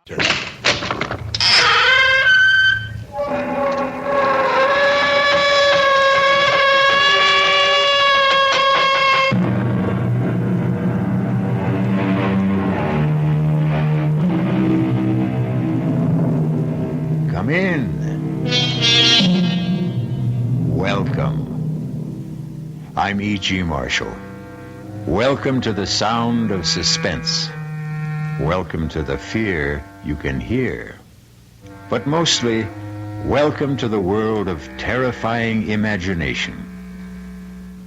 Come in. Welcome. I'm E.G. Marshall. Welcome to the sound of suspense. Welcome to the fear you can hear. But mostly, welcome to the world of terrifying imagination.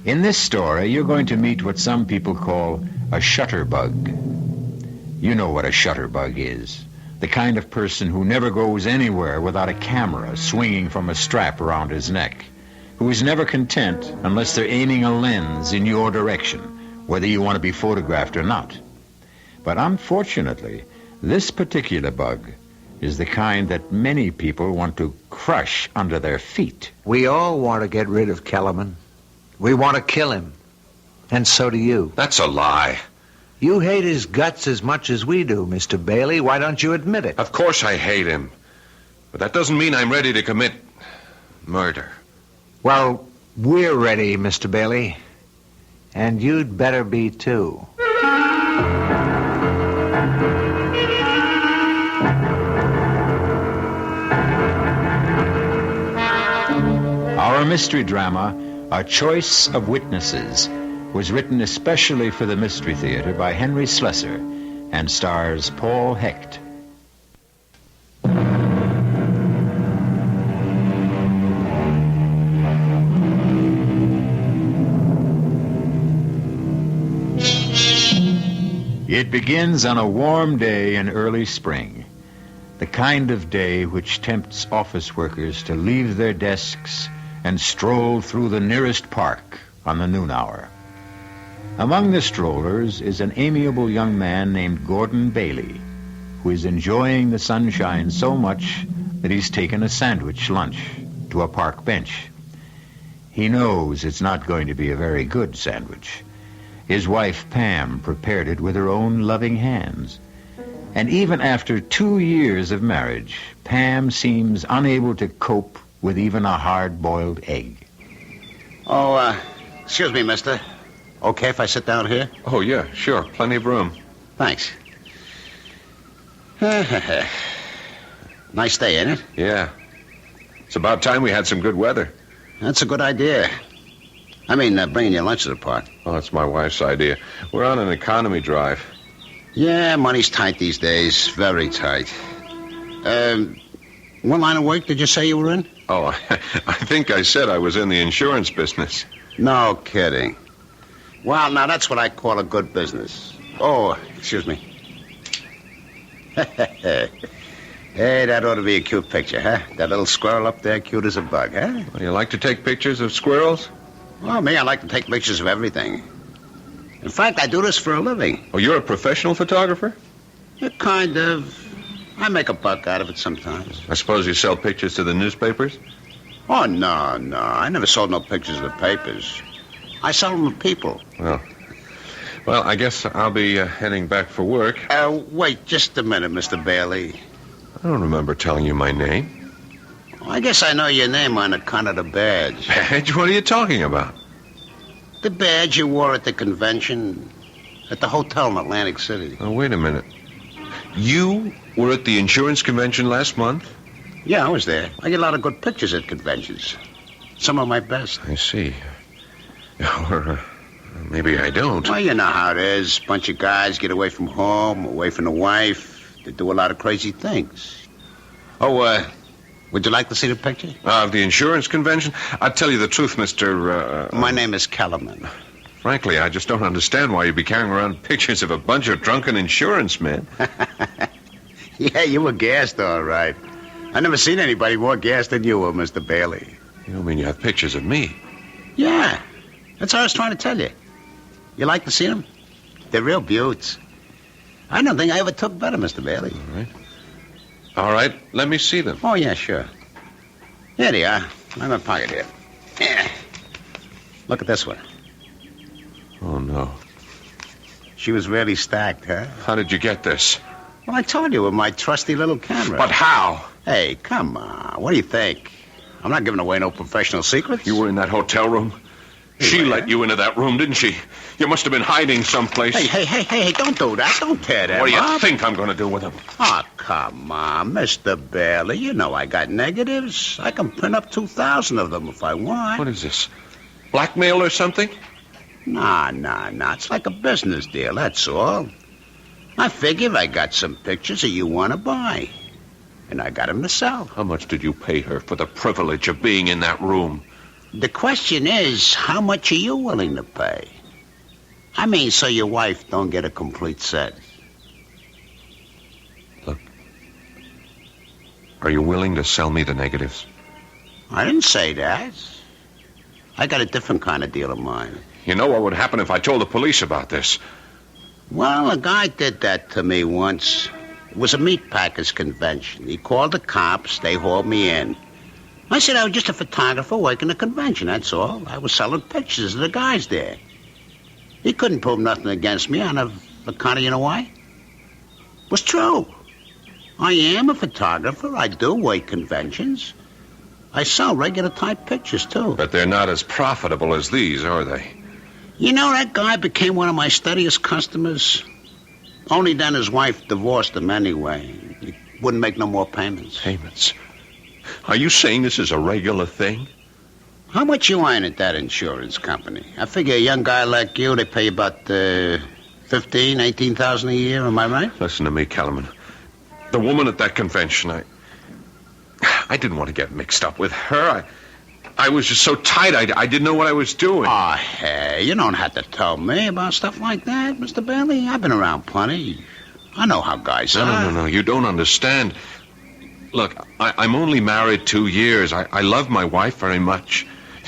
In this story, you're going to meet what some people call a shutterbug. You know what a shutterbug is. The kind of person who never goes anywhere without a camera swinging from a strap around his neck, who is never content unless they're aiming a lens in your direction, whether you want to be photographed or not. But unfortunately, this particular bug is the kind that many people want to crush under their feet. We all want to get rid of Kellerman. We want to kill him. And so do you. That's a lie. You hate his guts as much as we do, Mr. Bailey. Why don't you admit it? Of course I hate him. But that doesn't mean I'm ready to commit murder. Well, we're ready, Mr. Bailey. And you'd better be, too. Our mystery drama, A Choice of Witnesses, was written especially for the Mystery Theater by Henry Slesar and stars Paul Hecht. It begins on a warm day in early spring, the kind of day which tempts office workers to leave their desks and stroll through the nearest park on the noon hour. Among the strollers is an amiable young man named Gordon Bailey, who is enjoying the sunshine so much that he's taken a sandwich lunch to a park bench. He knows it's not going to be a very good sandwich. His wife, Pam, prepared it with her own loving hands. And even after 2 years of marriage, Pam seems unable to cope with even a hard-boiled egg. Excuse me, mister. Okay if I sit down here? Oh, yeah, sure. Plenty of room. Thanks. Nice day, ain't it? Yeah. It's about time we had some good weather. That's a good idea. I mean, bringing your lunch to the park. Oh, that's my wife's idea. We're on an economy drive. Yeah, money's tight these days. Very tight. What line of work did you say you were in? Oh, I think I said I was in the insurance business. No kidding. Well, now that's what I call a good business. Oh, excuse me. Hey, that ought to be a cute picture, huh? That little squirrel up there, cute as a bug, huh? Well, you like to take pictures of squirrels? Well, me, I like to take pictures of everything. In fact, I do this for a living. Oh, you're a professional photographer? Kind of. I make a buck out of it sometimes. I suppose you sell pictures to the newspapers? Oh, no. I never sold no pictures to the papers. I sell them to people. Well, I guess I'll be heading back for work. Wait just a minute, Mr. Bailey. I don't remember telling you my name. I guess I know your name on account of the badge. Badge? What are you talking about? The badge you wore at the convention at the hotel in Atlantic City. Oh, wait a minute. You were at the insurance convention last month? Yeah, I was there. I get a lot of good pictures at conventions. Some of my best. I see. Or maybe I don't. Well, you know how it is. Bunch of guys get away from home, away from the wife. They do a lot of crazy things. Oh, would you like to see the picture? Of the insurance convention? I'll tell you the truth, Mr. My name is Kellerman. Frankly, I just don't understand why you'd be carrying around pictures of a bunch of drunken insurance men. Yeah, you were gassed, all right. I never seen anybody more gassed than you were, Mr. Bailey. You don't mean you have pictures of me? Yeah, that's what I was trying to tell you. You like to see them? They're real beauts. I don't think I ever took better, Mr. Bailey. All right, let me see them. Oh, yeah, sure. Here they are. I'm in my pocket here. Yeah. Look at this one. Oh, no. She was really stacked, huh? How did you get this? Well, I told you with my trusty little camera. But how? Hey, come on. What do you think? I'm not giving away no professional secrets. You were in that hotel room? She let you into that room, didn't she? You must have been hiding someplace. Hey, don't do that. Don't tear that What do you up. think I'm going to do with them? Oh, come on, Mr. Bailey. You know I got negatives. I can print up 2,000 of them if I want. What is this? Blackmail or something? Nah. It's like a business deal, that's all. I figure I got some pictures that you want to buy. And I got them to sell. How much did you pay her for the privilege of being in that room? The question is, how much are you willing to pay? I mean, so your wife don't get a complete set. Look, are you willing to sell me the negatives? I didn't say that. I got a different kind of deal in mind. You know what would happen if I told the police about this? Well, a guy did that to me once. It was a meat packers convention. He called the cops. They hauled me in. I said I was just a photographer working a convention, that's all. I was selling pictures of the guys there. He couldn't prove nothing against me on account of, you know why? It was true. I am a photographer. I do work conventions. I sell regular type pictures, too. But they're not as profitable as these, are they? You know, that guy became one of my steadiest customers. Only then his wife divorced him anyway. He wouldn't make no more payments. Payments? Are you saying this is a regular thing? How much you earn at that insurance company? I figure a young guy like you, they pay about $15,000, $18,000 a year. Am I right? Listen to me, Kellerman. The woman at that convention, I didn't want to get mixed up with her. I was just so tight, I didn't know what I was doing. Oh, hey, you don't have to tell me about stuff like that, Mr. Bailey. I've been around plenty. I know how guys are. No, you don't understand. Look, I'm only married 2 years. I love my wife very much.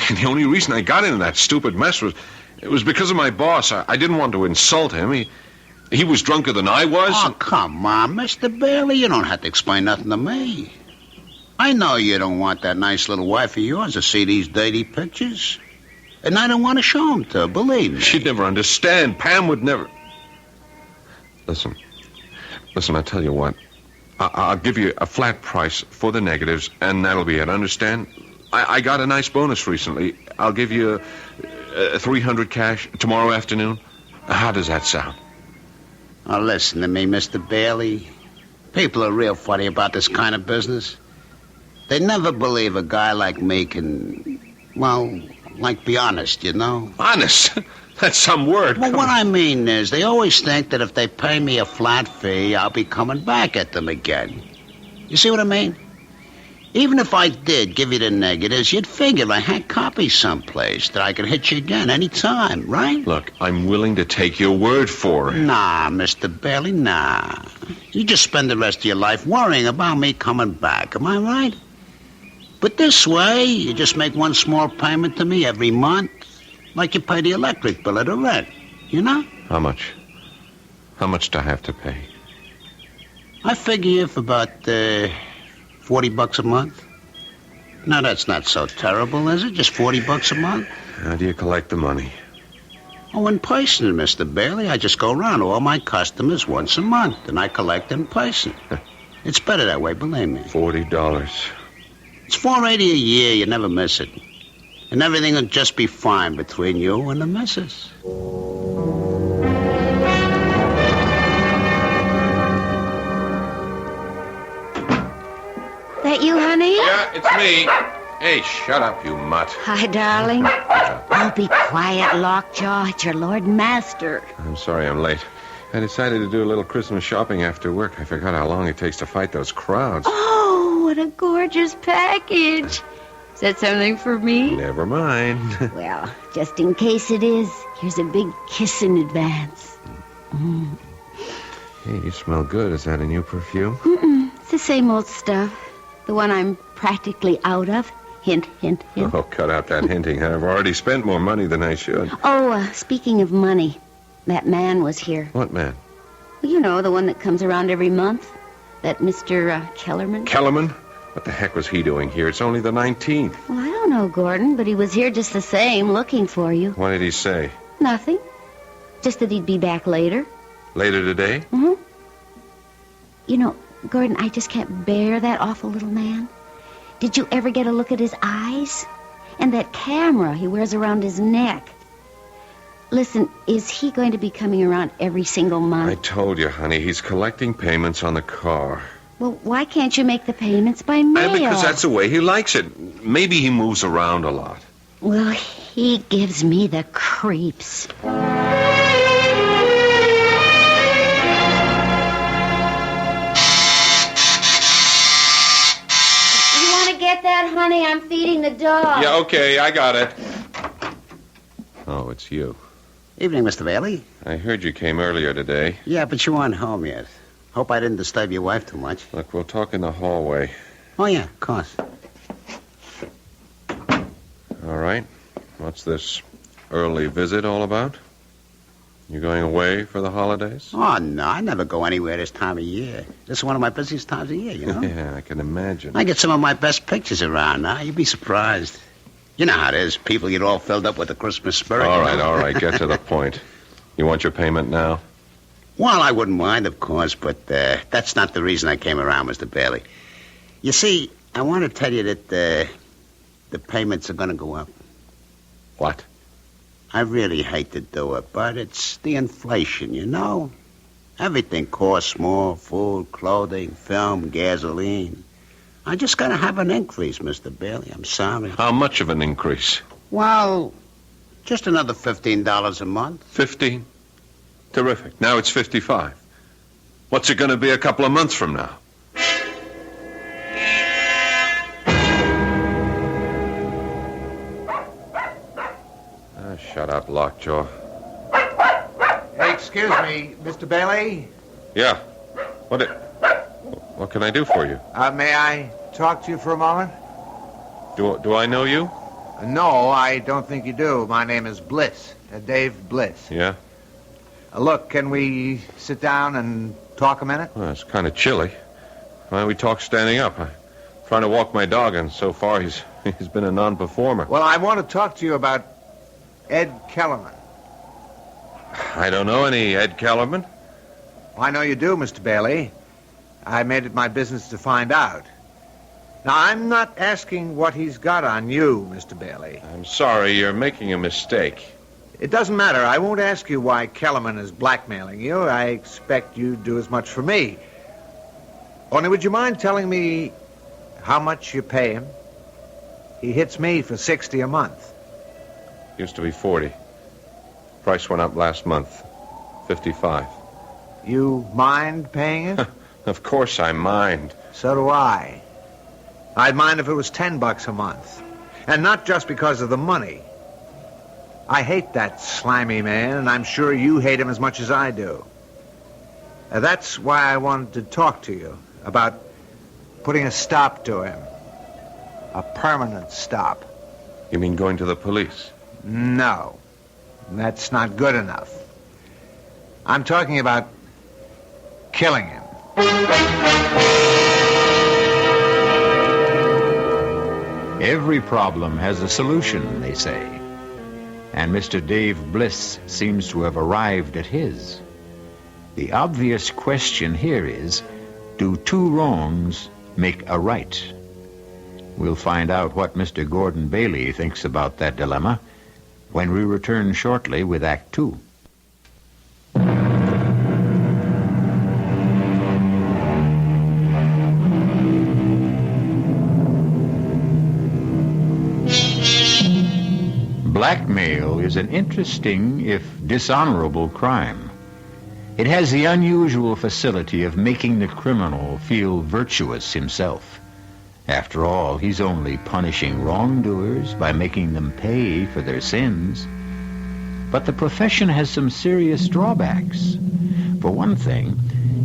And the only reason I got into that stupid mess was because of my boss. I didn't want to insult him. He was drunker than I was. Oh, come on, Mr. Bailey. You don't have to explain nothing to me. I know you don't want that nice little wife of yours to see these dirty pictures. And I don't want to show them to her, believe me. She'd never understand. Pam would never... Listen, I'll tell you what. I'll give you a flat price for the negatives, and that'll be it, understand? I got a nice bonus recently. I'll give you $300 cash tomorrow afternoon. How does that sound? Now, listen to me, Mr. Bailey. People are real funny about this kind of business. They never believe a guy like me can, well, be honest, you know? Honest? That's some word. Well, what I mean is, they always think that if they pay me a flat fee, I'll be coming back at them again. You see what I mean? Even if I did give you the negatives, you'd figure I had copies someplace that I could hit you again any time, right? Look, I'm willing to take your word for it. Nah, Mr. Bailey, nah. You just spend the rest of your life worrying about me coming back, am I right? But this way, you just make one small payment to me every month, like you pay the electric bill or the rent, you know? How much? How much do I have to pay? I figure for about $40 a month. Now, that's not so terrible, is it? Just $40 a month? How do you collect the money? Oh, in person, Mr. Bailey. I just go around to all my customers once a month, and I collect in person. It's better that way, believe me. $40. It's $480 a year. You never miss it. And everything will just be fine between you and the missus. That you, honey? Yeah, it's me. Hey, shut up, you mutt. Hi, darling. Oh, be quiet, Lockjaw. It's your Lord and Master. I'm sorry I'm late. I decided to do a little Christmas shopping after work. I forgot how long it takes to fight those crowds. Oh, what a gorgeous package. Is that something for me? Never mind. Well, just in case it is, here's a big kiss in advance. Mm. Hey, you smell good. Is that a new perfume? It's the same old stuff. The one I'm practically out of. Hint, hint, hint. Oh, cut out that hinting. I've already spent more money than I should. Oh, speaking of money, that man was here. What man? Well, you know, the one that comes around every month. That Mr. Kellerman. Kellerman? What the heck was he doing here? It's only the 19th. Well, I don't know, Gordon, but he was here just the same, looking for you. What did he say? Nothing. Just that he'd be back later. Later today? Mm-hmm. You know, Gordon, I just can't bear that awful little man. Did you ever get a look at his eyes? And that camera he wears around his neck. Listen, is he going to be coming around every single month? I told you, honey, he's collecting payments on the car. Well, why can't you make the payments by mail? Because that's the way he likes it. Maybe he moves around a lot. Well, he gives me the creeps. You want to get that, honey? I'm feeding the dog. Yeah, okay, I got it. Oh, it's you. Evening, Mr. Bailey. I heard you came earlier today. Yeah, but you aren't home yet. Hope I didn't disturb your wife too much. Look, we'll talk in the hallway. Oh, yeah, of course. All right. What's this early visit all about? You going away for the holidays? Oh, no, I never go anywhere this time of year. This is one of my busiest times of year, you know? Yeah, I can imagine. I get some of my best pictures around now. You'd be surprised. You know how it is. People get all filled up with the Christmas spirit. All you know? right. Get to the point. You want your payment now? Well, I wouldn't mind, of course, but that's not the reason I came around, Mr. Bailey. You see, I want to tell you that the payments are going to go up. What? I really hate to do it, but it's the inflation, you know? Everything costs more: food, clothing, film, gasoline. I just got to have an increase, Mr. Bailey. I'm sorry. How much of an increase? Well, just another $15 a month. 15? Terrific. Now it's 55. What's it going to be a couple of months from now? Shut up, Lockjaw. Hey, excuse me, Mr. Bailey. Yeah. What can I do for you? May I talk to you for a moment? Do I know you? No, I don't think you do. My name is Bliss, Dave Bliss. Yeah? Look, can we sit down and talk a minute? Well, it's kind of chilly. Why don't we talk standing up? I'm trying to walk my dog, and so far he's been a non-performer. Well, I want to talk to you about Ed Kellerman. I don't know any Ed Kellerman. I know you do, Mr. Bailey. I made it my business to find out. Now, I'm not asking what he's got on you, Mr. Bailey. I'm sorry, you're making a mistake. It doesn't matter. I won't ask you why Kellerman is blackmailing you. I expect you'd do as much for me. Only would you mind telling me how much you pay him? He hits me for $60 a month. Used to be 40. Price went up last month. 55. You mind paying it? Of course I mind. So do I. I'd mind if it was $10 a month. And not just because of the money. I hate that slimy man, and I'm sure you hate him as much as I do. That's why I wanted to talk to you about putting a stop to him. A permanent stop. You mean going to the police? No. That's not good enough. I'm talking about killing him. Every problem has a solution, they say. And Mr. Dave Bliss seems to have arrived at his. The obvious question here is, do two wrongs make a right? We'll find out what Mr. Gordon Bailey thinks about that dilemma when we return shortly with Act Two. Blackmail is an interesting, if dishonorable, crime. It has the unusual facility of making the criminal feel virtuous himself. After all, he's only punishing wrongdoers by making them pay for their sins. But the profession has some serious drawbacks. For one thing,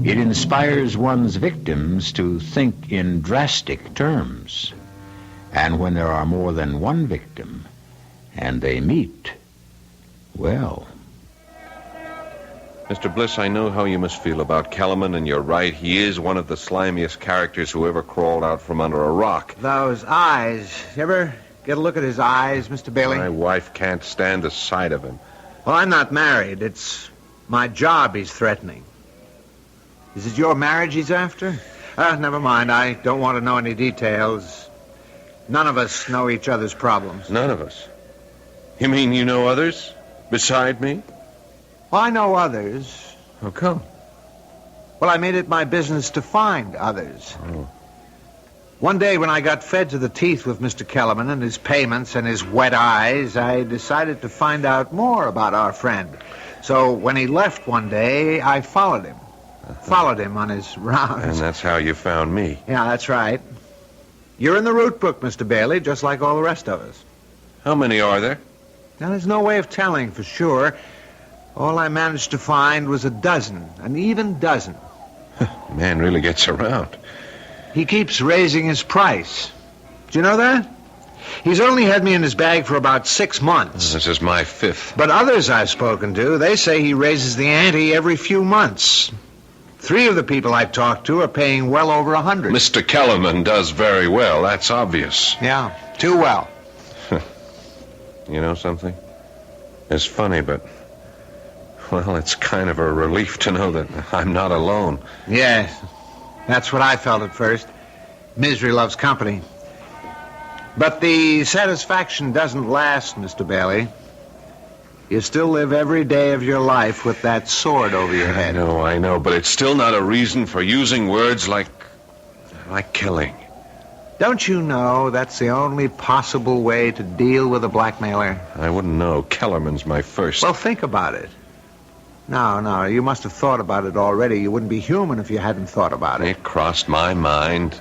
it inspires one's victims to think in drastic terms. And when there are more than one victim, and they meet, well... Mr. Bliss, I know how you must feel about Kellerman, and you're right. He is one of the slimiest characters who ever crawled out from under a rock. Those eyes. You ever get a look at his eyes, Mr. Bailey? My wife can't stand the sight of him. Well, I'm not married. It's my job he's threatening. Is it your marriage he's after? Never mind. I don't want to know any details. None of us know each other's problems. None of us. You mean you know others beside me? Well, I know others. How come? Well, I made it my business to find others. Oh. One day when I got fed to the teeth with Mr. Kellerman and his payments and his wet eyes, I decided to find out more about our friend. So when he left one day, I followed him. Followed him on his rounds. And that's how you found me. Yeah, that's right. You're in the route book, Mr. Bailey, just like all the rest of us. How many are there? Now, there's no way of telling for sure. All I managed to find was a dozen, an even dozen. Man really gets around. He keeps raising his price. Do you know that? He's only had me in his bag for about 6 months. This is my 5th. But others I've spoken to, they say he raises the ante every few months. 3 of the people I've talked to are paying well over 100. Mr. Kellerman does very well, that's obvious. Yeah, too well. You know something? It's funny, but, well, it's kind of a relief to know that I'm not alone. Yes, that's what I felt at first. Misery loves company. But the satisfaction doesn't last, Mr. Bailey. You still live every day of your life with that sword over your head. I know, but it's still not a reason for using words like killing. Don't you know that's the only possible way to deal with a blackmailer? I wouldn't know. Kellerman's my first. Well, think about it. No, you must have thought about it already. You wouldn't be human if you hadn't thought about it. It crossed my mind.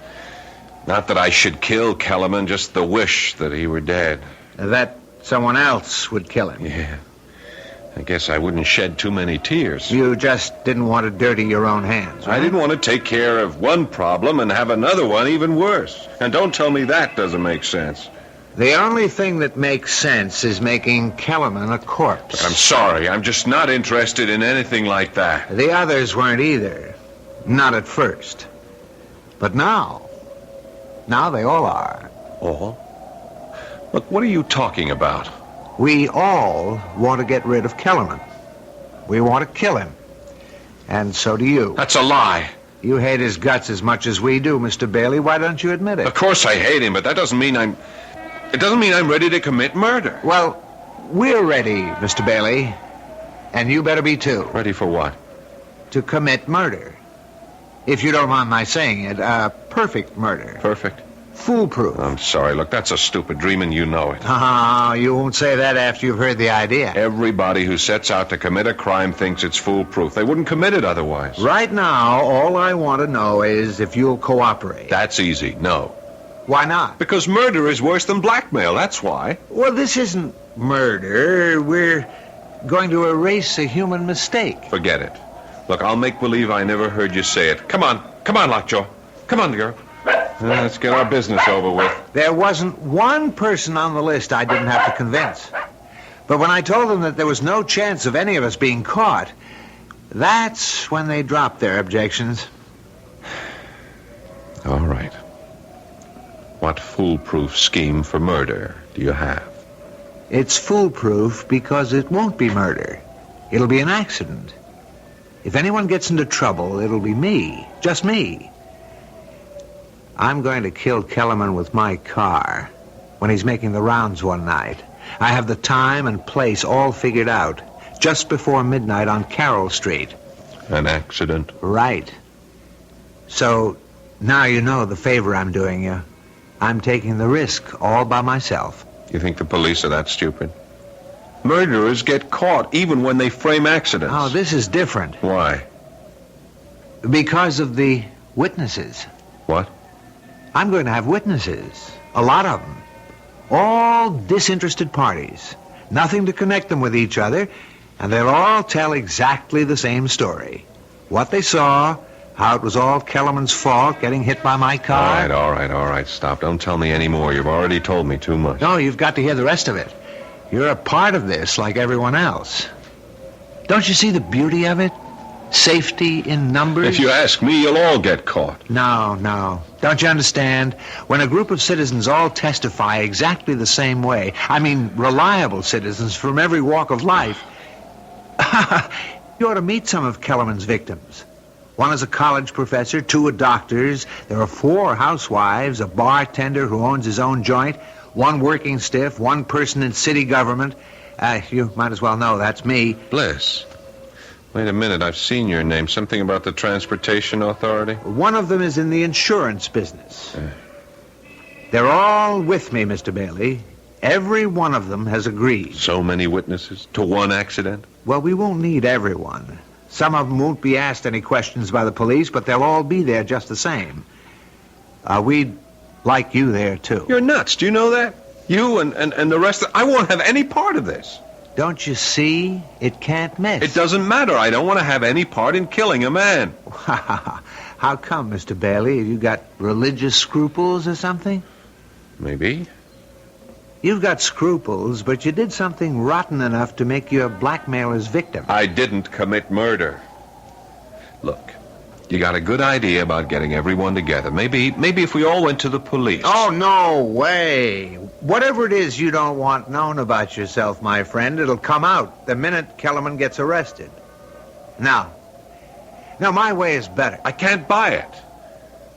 Not that I should kill Kellerman, just the wish that he were dead. That someone else would kill him. Yeah. I guess I wouldn't shed too many tears. You just didn't want to dirty your own hands, right? I didn't want to take care of one problem and have another one even worse. And don't tell me that doesn't make sense. The only thing that makes sense is making Kellerman a corpse. I'm sorry. I'm just not interested in anything like that. The others weren't either. Not at first. But now they all are. All? Look, what are you talking about? We all want to get rid of Kellerman. We want to kill him. And so do you. That's a lie. You hate his guts as much as we do, Mr. Bailey. Why don't you admit it? Of course I hate him, but that doesn't mean I'm ready to commit murder. Well, we're ready, Mr. Bailey. And you better be too. Ready for what? To commit murder. If you don't mind my saying it, perfect murder. Perfect? Foolproof. I'm sorry. Look, that's a stupid dream, and you know it. You won't say that after you've heard the idea. Everybody who sets out to commit a crime thinks it's foolproof. They wouldn't commit it otherwise. Right now, all I want to know is if you'll cooperate. That's easy. No. Why not? Because murder is worse than blackmail. That's why. Well, this isn't murder. We're going to erase a human mistake. Forget it. Look, I'll make believe I never heard you say it. Come on, Lockjaw. Come on, girl. Let's get our business over with. There wasn't one person on the list I didn't have to convince. But when I told them that there was no chance of any of us being caught, that's when they dropped their objections. All right. What foolproof scheme for murder do you have? It's foolproof because it won't be murder. It'll be an accident. If anyone gets into trouble, it'll be me. Just me. I'm going to kill Kellerman with my car when he's making the rounds one night. I have the time and place all figured out. Just before midnight on Carroll Street. An accident? Right. So now you know the favor I'm doing you. I'm taking the risk all by myself. You think the police are that stupid? Murderers get caught even when they frame accidents. Oh, this is different. Why? Because of the witnesses. What? I'm going to have witnesses. A lot of them. All disinterested parties. Nothing to connect them with each other. And they'll all tell exactly the same story. What they saw, how it was all Kellerman's fault getting hit by my car. All right. Stop. Don't tell me any more. You've already told me too much. No, you've got to hear the rest of it. You're a part of this like everyone else. Don't you see the beauty of it? Safety in numbers? If you ask me, you'll all get caught. No. Don't you understand? When a group of citizens all testify exactly the same way, I mean reliable citizens from every walk of life, you ought to meet some of Kellerman's victims. One is a college professor, 2 are doctors. There are 4 housewives, a bartender who owns his own joint, 1 working stiff, 1 person in city government. You might as well know that's me. Bliss. Wait a minute, I've seen your name. Something about the Transportation Authority? One of them is in the insurance business. They're all with me, Mr. Bailey. Every one of them has agreed. So many witnesses to one accident? Well, we won't need everyone. Some of them won't be asked any questions by the police, but they'll all be there just the same. We'd like you there, too. You're nuts. Do you know that? You and the rest of... I won't have any part of this. Don't you see? It can't miss. It doesn't matter. I don't want to have any part in killing a man. How come, Mr. Bailey? Have you got religious scruples or something? Maybe. You've got scruples, but you did something rotten enough to make you a blackmailer's victim. I didn't commit murder. Look, you got a good idea about getting everyone together. Maybe if we all went to the police. Oh, no way. Whatever it is you don't want known about yourself, my friend, it'll come out the minute Kellerman gets arrested. Now, my way is better. I can't buy it.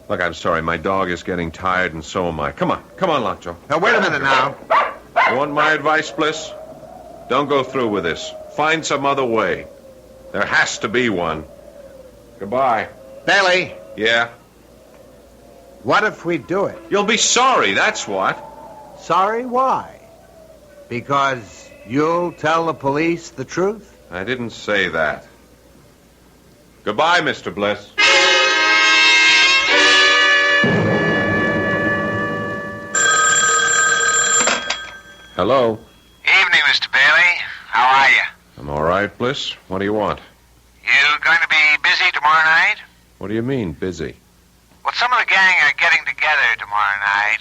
Look, I'm sorry. My dog is getting tired, and so am I. Come on, Lockjaw. Now, wait a minute now. You want my advice, Bliss? Don't go through with this. Find some other way. There has to be one. Goodbye. Bailey, Yeah? what if we do it? You'll be sorry, that's what. Sorry, why? Because you'll tell the police the truth? I didn't say that. Goodbye, Mr. Bliss. Hello. Evening, Mr. Bailey. How are you? I'm all right, Bliss. What do you want? You going to be busy tomorrow night? What do you mean, busy? Well, some of the gang are getting together tomorrow night.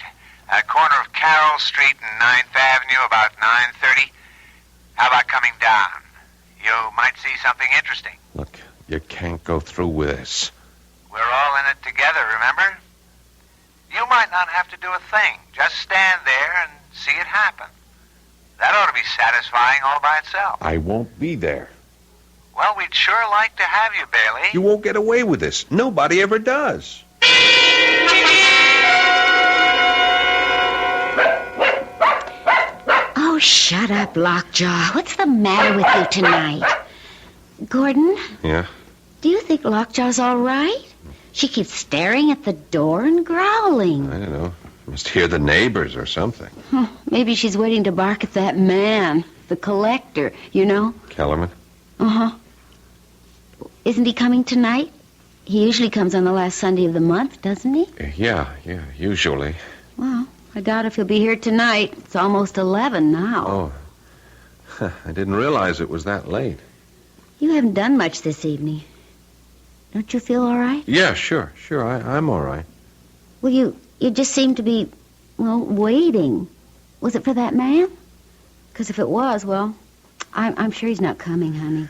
Corner of Carroll Street and 9th Avenue, about 9:30. How about coming down? You might see something interesting. Look, you can't go through with this. We're all in it together, remember? You might not have to do a thing. Just stand there and see it happen. That ought to be satisfying all by itself. I won't be there. Well, we'd sure like to have you, Bailey. You won't get away with this. Nobody ever does. Oh, shut up, Lockjaw. What's the matter with you tonight? Gordon, Yeah? do you think Lockjaw's all right? She keeps staring at the door and growling. I don't know. Must hear the neighbors or something. Maybe she's waiting to bark at that man, the collector, you know? Kellerman? Uh-huh. Isn't he coming tonight? He usually comes on the last Sunday of the month, doesn't he? Yeah, usually. Well, I doubt if he'll be here tonight. It's almost 11 now. Oh. I didn't realize it was that late. You haven't done much this evening. Don't you feel all right? Yeah, sure. I'm all right. Well, you just seem to be, waiting. Was it for that man? Because if it was, I'm sure he's not coming, honey.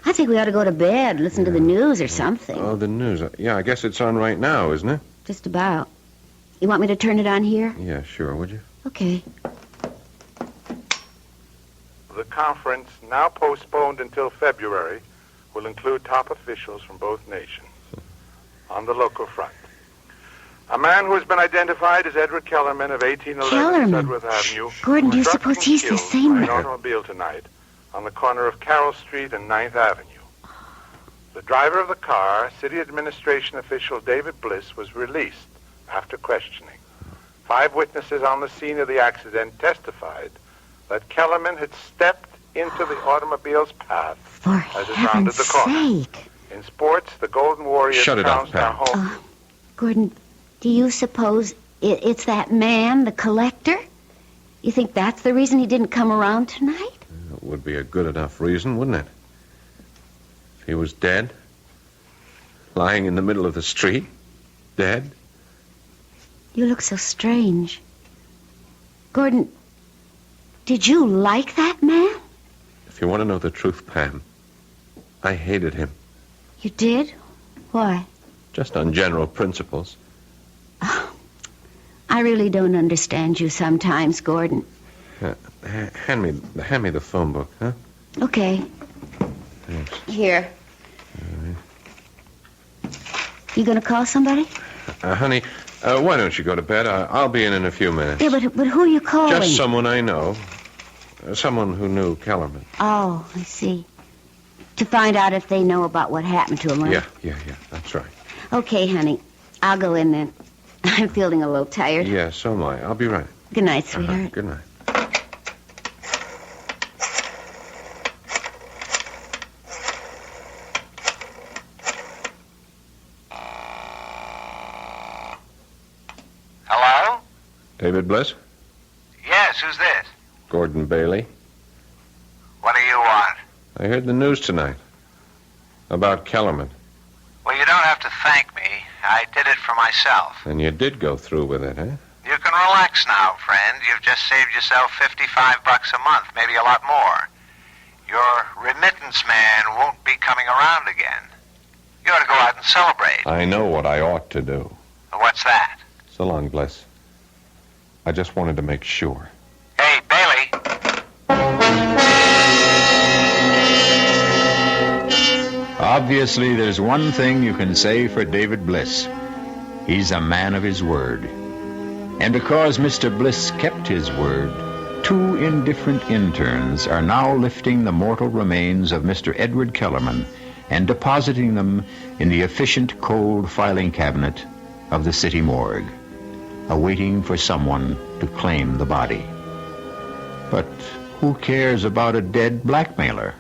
I think we ought to go to bed, listen to the news or something. Oh, the news. Yeah, I guess it's on right now, isn't it? Just about. You want me to turn it on here? Yeah, sure, would you? Okay. The conference, now postponed until February, will include top officials from both nations. On the local front, a man who has been identified as Edward Kellerman of 1811 Kellerman. Sudworth Avenue. Gordon, do you was struck suppose and he's the killed same by man? an automobile tonight on the corner of Carroll Street and 9th Avenue. The driver of the car, city administration official David Bliss, was released after questioning. 5 witnesses on the scene of the accident testified that Kellerman had stepped into the automobile's path For as it rounded heaven's the corner. sake. In sports, the Golden Warriors Shut it off, trounced their Pam. home. Gordon, do you suppose it's that man, the collector? You think that's the reason he didn't come around tonight? It would be a good enough reason, wouldn't it? If he was dead, lying in the middle of the street, dead. You look so strange. Gordon, did you like that man? If you want to know the truth, Pam, I hated him. You did? Why? Just on general principles. I really don't understand you sometimes, Gordon. Hand me the phone book, huh? Okay. Thanks. Here. You going to call somebody? Honey, why don't you go to bed? I'll be in a few minutes. Yeah, but who are you calling? Just someone I know. Someone who knew Kellerman. Oh, I see. To find out if they know about what happened to him, right? Yeah, that's right. Okay, honey. I'll go in then. I'm feeling a little tired. Yeah, so am I. I'll be right. Good night, sweetheart. Good night. Hello? David Bliss? Yes, who's this? Gordon Bailey. What do you want? I heard the news tonight. About Kellerman. Well, you don't have to thank me. I did it for myself. And you did go through with it, huh? You can relax now, friend. You've just saved yourself $55 a month, maybe a lot more. Your remittance man won't be coming around again. You ought to go out and celebrate. I know what I ought to do. What's that? So long, Bliss. I just wanted to make sure. Hey, Bailey. Obviously, there's one thing you can say for David Bliss. He's a man of his word. And because Mr. Bliss kept his word, 2 indifferent interns are now lifting the mortal remains of Mr. Edward Kellerman and depositing them in the efficient cold filing cabinet of the city morgue, awaiting for someone to claim the body. But who cares about a dead blackmailer?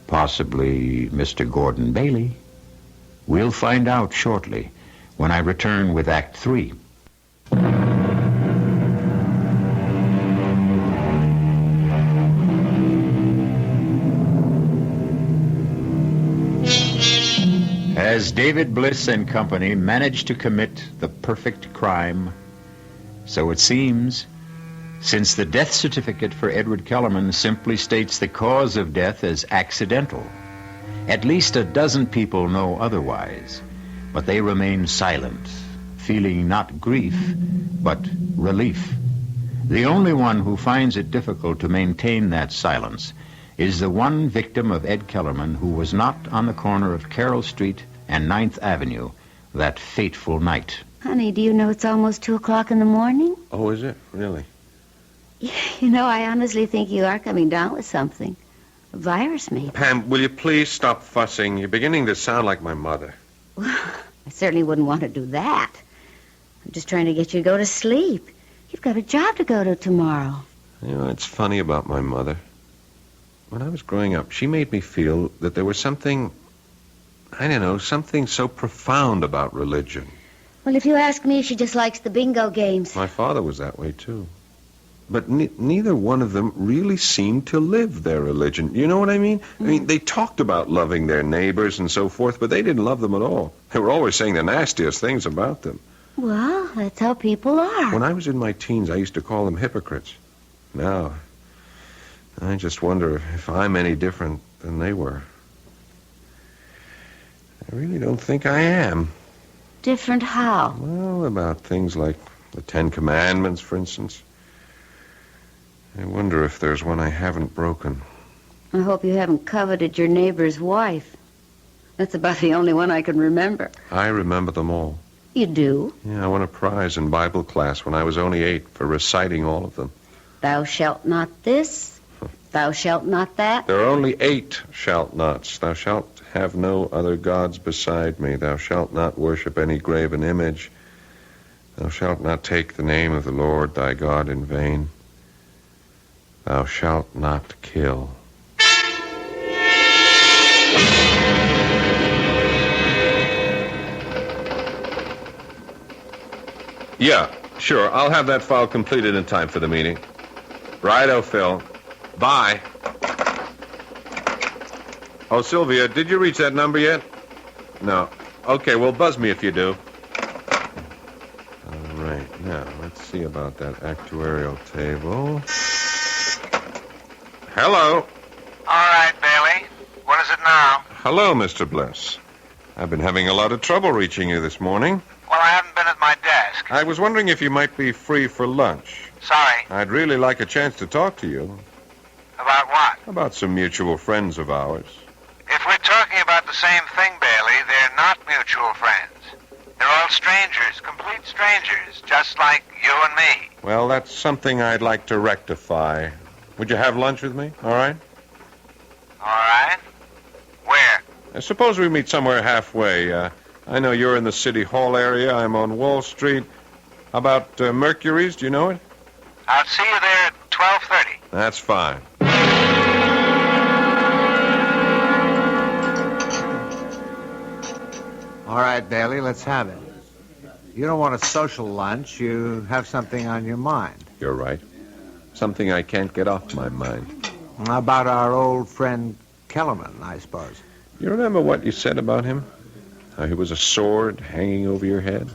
Possibly Mr. Gordon Bailey. We'll find out shortly when I return with Act 3. As David Bliss and company managed to commit the perfect crime, so it seems, since the death certificate for Edward Kellerman simply states the cause of death as accidental. At least a dozen people know otherwise, but they remain silent, feeling not grief, but relief. The only one who finds it difficult to maintain that silence is the one victim of Ed Kellerman who was not on the corner of Carroll Street and 9th Avenue that fateful night. Honey, do you know it's almost 2 o'clock in the morning? Oh, is it? Really? You know, I honestly think you are coming down with something. A virus, maybe. Pam, will you please stop fussing? You're beginning to sound like my mother. Well, I certainly wouldn't want to do that. I'm just trying to get you to go to sleep. You've got a job to go to tomorrow. You know, it's funny about my mother. When I was growing up, she made me feel that there was something, I don't know, something so profound about religion. Well, if you ask me, she just likes the bingo games. My father was that way, too. But neither one of them really seemed to live their religion. You know what I mean? I mean, they talked about loving their neighbors and so forth, but they didn't love them at all. They were always saying the nastiest things about them. Well, that's how people are. When I was in my teens, I used to call them hypocrites. Now, I just wonder if I'm any different than they were. I really don't think I am. Different how? Well, about things like the 10 Commandments, for instance. I wonder if there's one I haven't broken. I hope you haven't coveted your neighbor's wife. That's about the only one I can remember. I remember them all. You do? Yeah, I won a prize in Bible class when I was only 8 for reciting all of them. Thou shalt not this, thou shalt not that. There are only 8 shalt nots. Thou shalt have no other gods beside me. Thou shalt not worship any graven image. Thou shalt not take the name of the Lord thy God in vain. Thou shalt not kill. Yeah, sure. I'll have that file completed in time for the meeting. Righto, Phil. Bye. Oh, Sylvia, did you reach that number yet? No. Okay, well, buzz me if you do. All right, now, let's see about that actuarial table. Hello. All right, Bailey. What is it now? Hello, Mr. Bliss. I've been having a lot of trouble reaching you this morning. Well, I haven't been at my desk. I was wondering if you might be free for lunch. Sorry. I'd really like a chance to talk to you. About what? About some mutual friends of ours. If we're talking about about the same thing, Bailey. They're not mutual friends. They're all strangers, complete strangers, just like you and me. Well, that's something I'd like to rectify. Would you have lunch with me? All right? All right? Where? Suppose we meet somewhere halfway. I know you're in the City Hall area. I'm on Wall Street. How about Mercury's? Do you know it? I'll see you there at 12:30. That's fine. All right, Bailey, let's have it. You don't want a social lunch. You have something on your mind. You're right. Something I can't get off my mind. How about our old friend Kellerman, I suppose? You remember what you said about him? How he was a sword hanging over your head?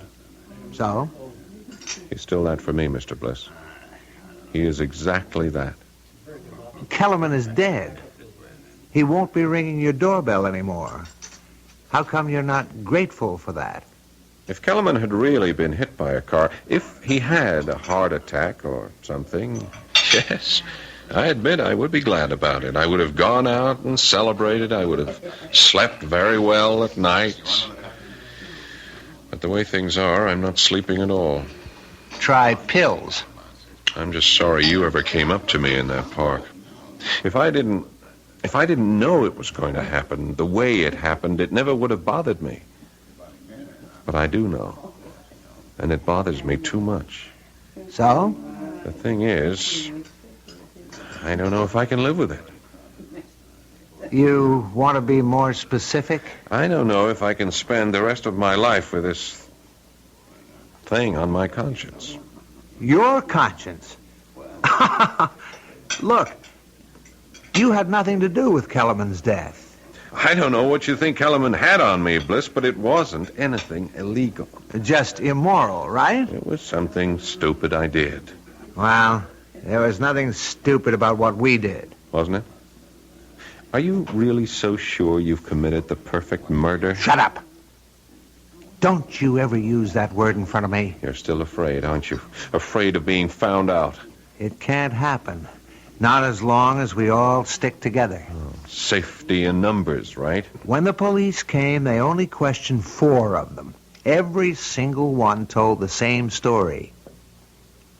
So? He's still that for me, Mr. Bliss. He is exactly that. Kellerman is dead. He won't be ringing your doorbell anymore. How come you're not grateful for that? If Kellerman had really been hit by a car, if he had a heart attack or something, yes, I admit I would be glad about it. I would have gone out and celebrated. I would have slept very well at nights. But the way things are, I'm not sleeping at all. Try pills. I'm just sorry you ever came up to me in that park. If I didn't know it was going to happen the way it happened, it never would have bothered me. But I do know. And it bothers me too much. So? The thing is, I don't know if I can live with it. You want to be more specific? I don't know if I can spend the rest of my life with this thing on my conscience. Your conscience? Look, you had nothing to do with Kellerman's death. I don't know what you think Kellerman had on me, Bliss, but it wasn't anything illegal. Just immoral, right? It was something stupid I did. Well, there was nothing stupid about what we did. Wasn't it? Are you really so sure you've committed the perfect murder? Shut up! Don't you ever use that word in front of me. You're still afraid, aren't you? Afraid of being found out. It can't happen. Not as long as we all stick together. Safety in numbers, right? When the police came, they only questioned 4 of them. Every single one told the same story.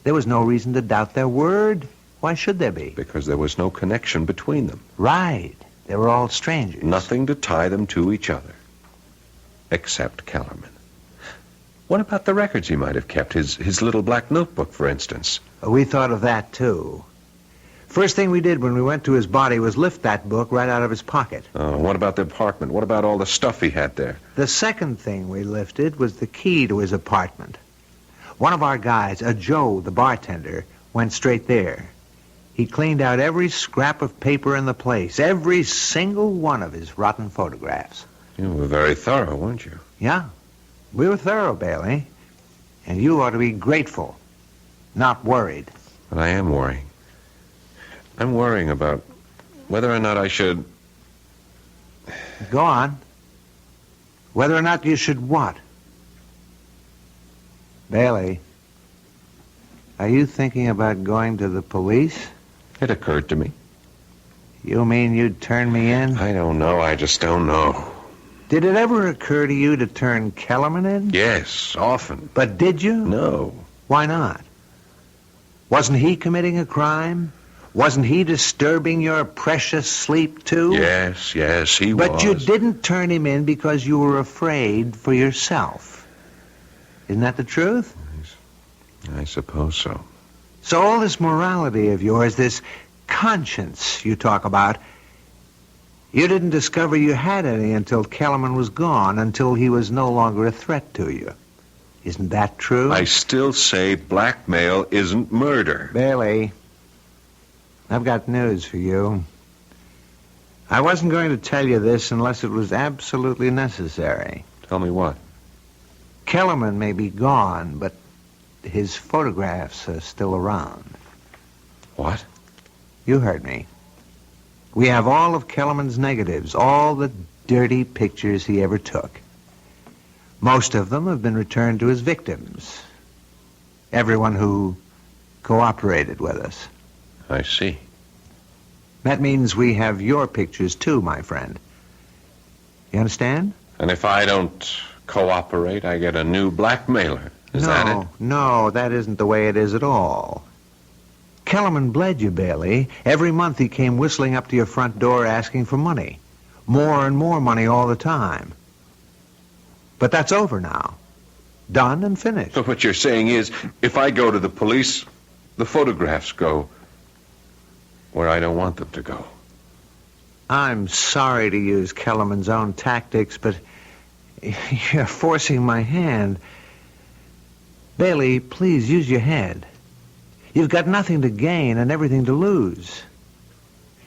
There was no reason to doubt their word. Why should there be? Because there was no connection between them. Right. They were all strangers. Nothing to tie them to each other. Except Kellerman. What about the records he might have kept? His little black notebook, for instance. We thought of that, too. First thing we did when we went to his body was lift that book right out of his pocket. Oh, what about the apartment? What about all the stuff he had there? The second thing we lifted was the key to his apartment. One of our guys, Joe, the bartender, went straight there. He cleaned out every scrap of paper in the place, every single one of his rotten photographs. You were very thorough, weren't you? Yeah, we were thorough, Bailey. And you ought to be grateful, not worried. But I am worrying. I'm worrying about whether or not I should... Go on. Whether or not you should what? Bailey, are you thinking about going to the police? It occurred to me. You mean you'd turn me in? I don't know. I just don't know. Did it ever occur to you to turn Kellerman in? Yes, often. But did you? No. Why not? Wasn't he committing a crime? Wasn't he disturbing your precious sleep, too? Yes, he was. But you didn't turn him in because you were afraid for yourself. Isn't that the truth? I suppose so. So all this morality of yours, this conscience you talk about, you didn't discover you had any until Kellerman was gone, until he was no longer a threat to you. Isn't that true? I still say blackmail isn't murder. Bailey, I've got news for you. I wasn't going to tell you this unless it was absolutely necessary. Tell me what? Kellerman may be gone, but his photographs are still around. What? You heard me. We have all of Kellerman's negatives, all the dirty pictures he ever took. Most of them have been returned to his victims. Everyone who cooperated with us. I see. That means we have your pictures too, my friend. You understand? And if I don't cooperate, I get a new blackmailer. Is that it? No, that isn't the way it is at all. Kellerman bled you, Bailey. Every month he came whistling up to your front door asking for money. More and more money all the time. But that's over now. Done and finished. So what you're saying is, if I go to the police, the photographs go where I don't want them to go. I'm sorry to use Kellerman's own tactics, but you're forcing my hand. Bailey, please use your head. You've got nothing to gain and everything to lose.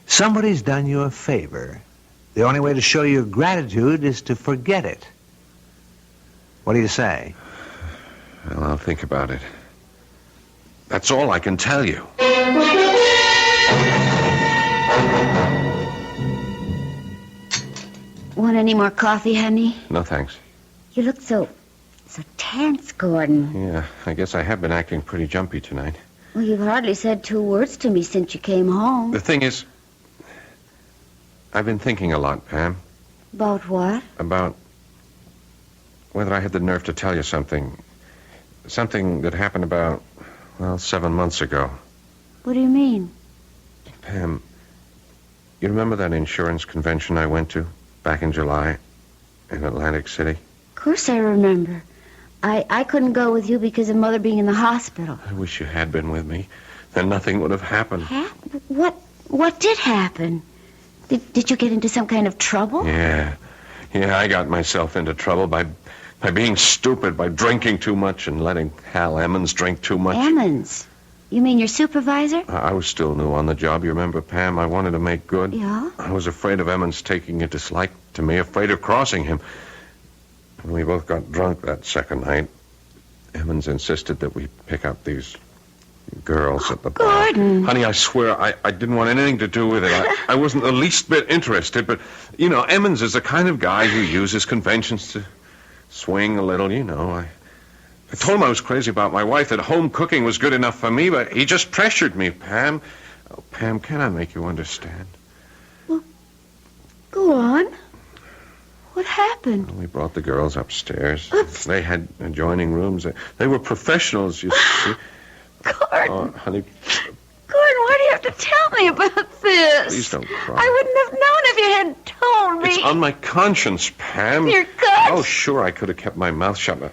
Somebody's done you a favor. The only way to show your gratitude is to forget it. What do you say? Well, I'll think about it. That's all I can tell you. Want any more coffee, honey? No, thanks. You look so tense, Gordon. Yeah, I guess I have been acting pretty jumpy tonight. Well, you've hardly said 2 words to me since you came home. The thing is, I've been thinking a lot, Pam. About what? About whether I had the nerve to tell you something. Something that happened about, 7 months ago. What do you mean? Pam, you remember that insurance convention I went to back in July in Atlantic City? Of course I remember. I couldn't go with you because of Mother being in the hospital. I wish you had been with me. Then nothing would have happened. What did happen? Did you get into some kind of trouble? Yeah, I got myself into trouble by being stupid, by drinking too much and letting Hal Emmons drink too much. Emmons? You mean your supervisor? I was still new on the job, you remember, Pam? I wanted to make good. Yeah? I was afraid of Emmons taking a dislike to me, afraid of crossing him. When we both got drunk that second night, Emmons insisted that we pick up these girls at the bar. Gordon! Honey, I swear, I didn't want anything to do with it. I wasn't the least bit interested, but, Emmons is the kind of guy who uses conventions to swing a little, I told him I was crazy about my wife, that home cooking was good enough for me, but he just pressured me, Pam. Oh, Pam, can I make you understand? Well, go on. What happened? We brought the girls upstairs. They had adjoining rooms. They were professionals, you see. Gordon. Oh, honey. Gordon, why do you have to tell me about this? Please don't cry. I wouldn't have known if you hadn't told me. It's on my conscience, Pam. Your gut? Oh, sure, I could have kept my mouth shut. Well,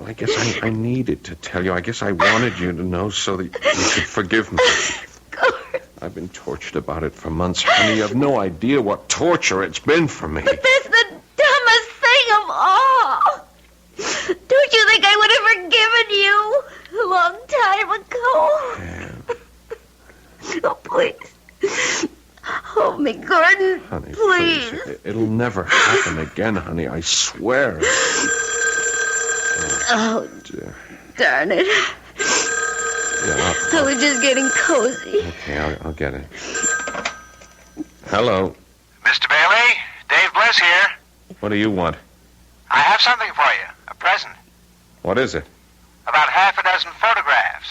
I guess I needed to tell you. I guess I wanted you to know so that you could forgive me. Gordon. I've been tortured about it for months, honey. You have no idea what torture it's been for me. But that's the dumbest thing of all. Don't you think I would have forgiven you a long time ago? Pam. Oh, please. Hold me, Gordon. Honey, please. It'll never happen again, honey. I swear. Oh, dear. Darn it. Yeah, I was just getting cozy. Okay, I'll get it. Hello. Mr. Bailey, Dave Bliss here. What do you want? I have something for you, a present. What is it? About half a dozen photographs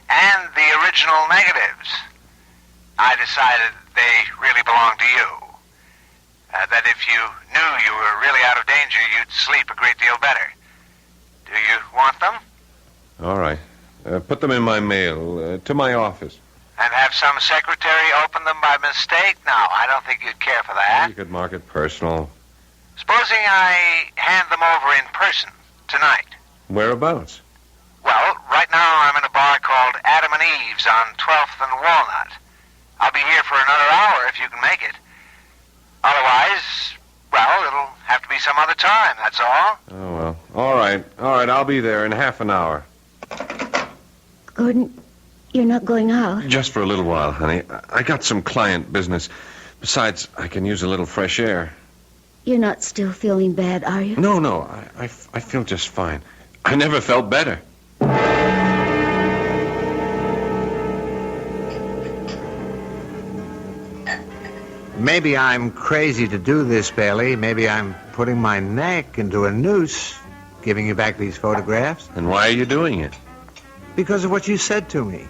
and the original negatives. I decided they really belong to you. That if you knew you were really out of danger, you'd sleep a great deal better. Do you want them? All right. Put them in my mail, to my office. And have some secretary open them by mistake? No, I don't think you'd care for that. You could mark it personal. Supposing I hand them over in person tonight. Whereabouts? Well, right now I'm in a bar called Adam and Eve's on 12th and Walnut. I'll be here for another hour if you can make it. Otherwise, well, it'll have to be some other time, that's all. Oh, well. All right, I'll be there in half an hour. Gordon, you're not going out? Just for a little while, honey. I got some client business. Besides, I can use a little fresh air. You're not still feeling bad, are you? No, I feel just fine. I never felt better. Maybe I'm crazy to do this, Bailey. Maybe I'm putting my neck into a noose, giving you back these photographs. And why are you doing it? Because of what you said to me.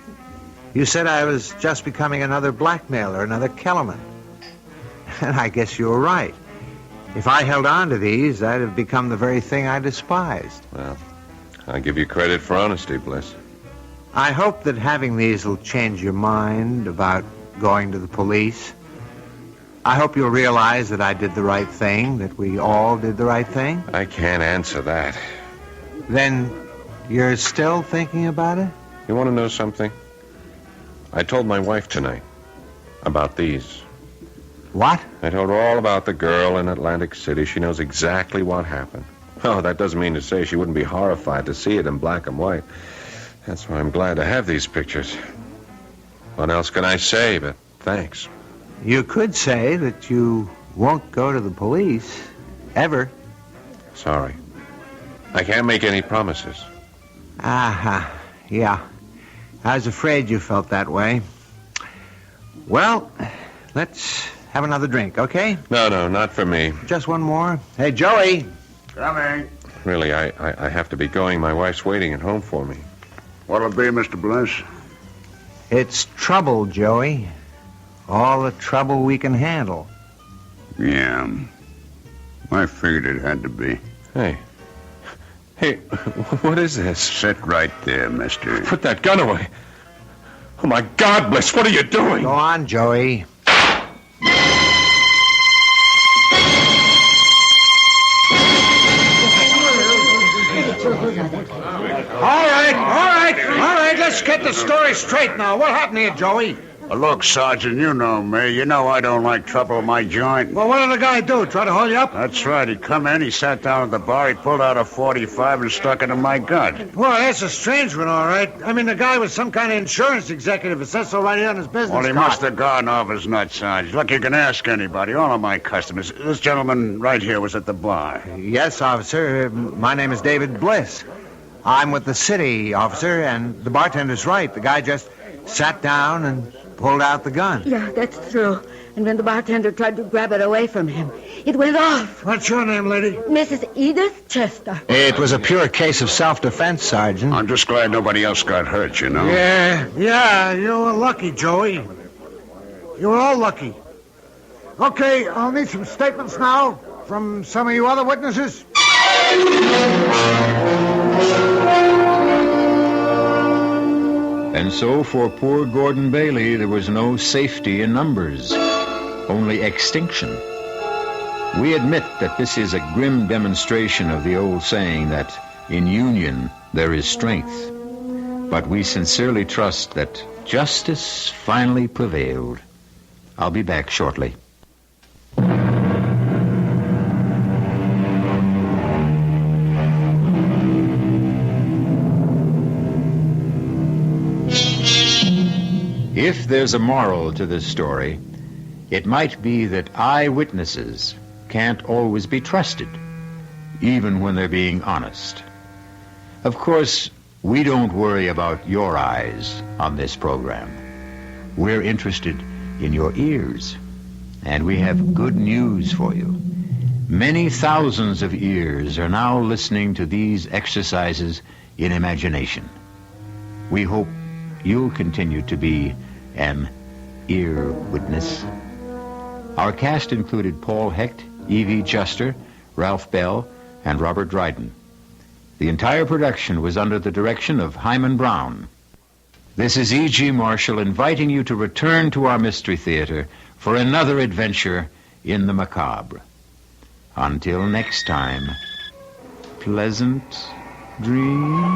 You said I was just becoming another blackmailer, another Kellerman. And I guess you were right. If I held on to these, I'd have become the very thing I despised. Well, I give you credit for honesty, Bliss. I hope that having these will change your mind about going to the police. I hope you'll realize that I did the right thing, that we all did the right thing. I can't answer that. Then you're still thinking about it? You want to know something? I told my wife tonight about these. What? I told her all about the girl in Atlantic City. She knows exactly what happened. Oh, that doesn't mean to say she wouldn't be horrified to see it in black and white. That's why I'm glad to have these pictures. What else can I say but thanks? You could say that you won't go to the police, ever. Sorry. I can't make any promises. Yeah. I was afraid you felt that way. Well, let's have another drink, okay? No, not for me. Just one more. Hey, Joey. Coming. Really, I have to be going. My wife's waiting at home for me. What'll it be, Mr. Bliss? It's trouble, Joey. All the trouble we can handle. Yeah. I figured it had to be. Hey, what is this? Sit right there, mister. Put that gun away. Oh, my God, Bliss, what are you doing? Go on, Joey. All right, let's get the story straight now. What happened here, Joey? Look, Sergeant, you know me. You know I don't like trouble in my joint. Well, what did the guy do? Try to hold you up? That's right. He come in, he sat down at the bar, he pulled out a .45 and stuck it in my gut. Well, that's a strange one, all right. I mean, the guy was some kind of insurance executive. It says so right here on his business Well, he card. must have gone off his nuts, Sarge. Look, you can ask anybody, all of my customers. This gentleman right here was at the bar. Yes, officer. My name is David Bliss. I'm with the city, officer, and the bartender's right. The guy just sat down and pulled out the gun. Yeah, that's true. And when the bartender tried to grab it away from him, it went off. What's your name, lady? Mrs. Edith Chester. It was a pure case of self-defense, Sergeant. I'm just glad nobody else got hurt, you know. Yeah, you were lucky, Joey. You were all lucky. Okay, I'll need some statements now from some of you other witnesses. And so for poor Gordon Bailey, there was no safety in numbers, only extinction. We admit that this is a grim demonstration of the old saying that in union there is strength. But we sincerely trust that justice finally prevailed. I'll be back shortly. If there's a moral to this story, it might be that eyewitnesses can't always be trusted, even when they're being honest. Of course, we don't worry about your eyes on this program. We're interested in your ears, and we have good news for you. Many thousands of ears are now listening to these exercises in imagination. We hope you'll continue to be an ear witness. Our cast included Paul Hecht, Evie Juster, Ralph Bell, and Robert Dryden. The entire production was under the direction of Himan Brown. This is E.G. Marshall inviting you to return to our Mystery Theater for another adventure in the macabre. Until next time, pleasant dreams.